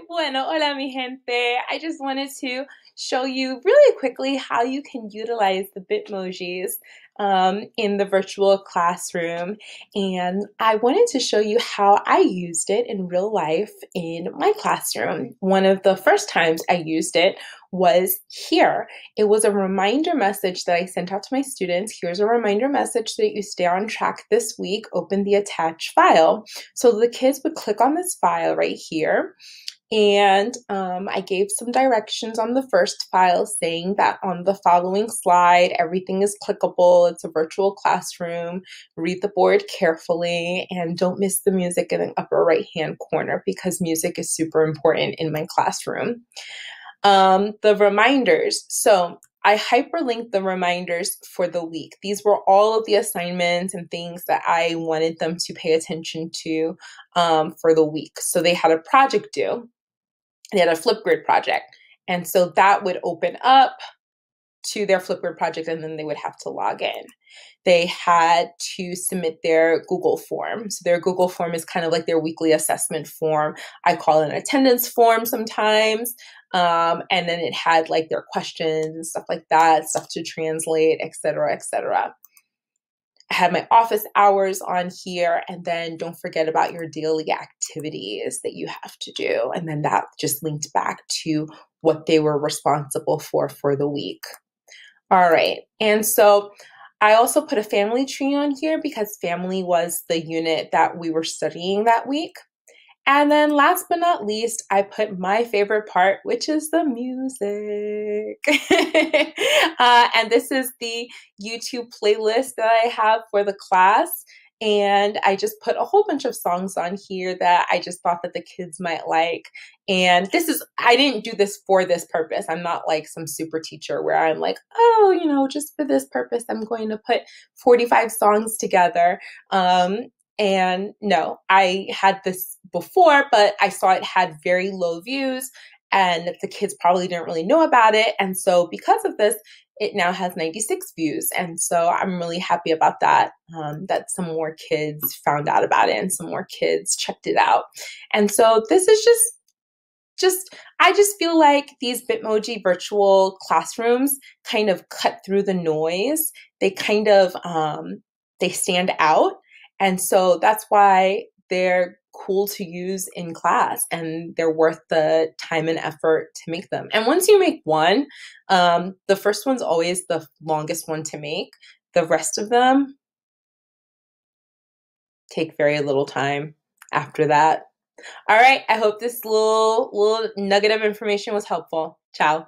Bueno, hola mi gente. I just wanted to show you really quickly how you can utilize the Bitmojis in the virtual classroom. And I wanted to show you how I used it in real life in my classroom. One of the first times I used it was here. It was a reminder message that I sent out to my students. Here's a reminder message so that you stay on track this week. Open the attached file. So the kids would click on this file right here. And I gave some directions on the first file saying that on the following slide, everything is clickable. It's a virtual classroom. Read the board carefully and don't miss the music in the upper right-hand corner because music is super important in my classroom. The reminders. So I hyperlinked the reminders for the week. These were all of the assignments and things that I wanted them to pay attention to for the week. So they had a project due. They had a Flipgrid project. And so that would open up to their Flipgrid project and then they would have to log in. They had to submit their Google form. So their Google form is kind of like their weekly assessment form. I call it an attendance form sometimes. And then it had like their questions and stuff like that, stuff to translate, etc., etc. I had my office hours on here, and then don't forget about your daily activities that you have to do. And then that just linked back to what they were responsible for the week. All right, and so I also put a family tree on here because family was the unit that we were studying that week. And then last but not least, I put my favorite part, which is the music. And this is the YouTube playlist that I have for the class. And I just put a whole bunch of songs on here that I just thought that the kids might like. And I didn't do this for this purpose. I'm not like some super teacher where I'm like, oh, just for this purpose, I'm going to put 45 songs together. And no, I had this before, but I saw it had very low views and the kids probably didn't really know about it. And so because of this, it now has 96 views. And so I'm really happy about that, that some more kids found out about it and some more kids checked it out. And so this is I just feel like these Bitmoji virtual classrooms kind of cut through the noise. They kind of, they stand out. And so that's why they're cool to use in class and they're worth the time and effort to make them. And once you make one, the first one's always the longest one to make. The rest of them take very little time after that. All right, I hope this little nugget of information was helpful. Ciao.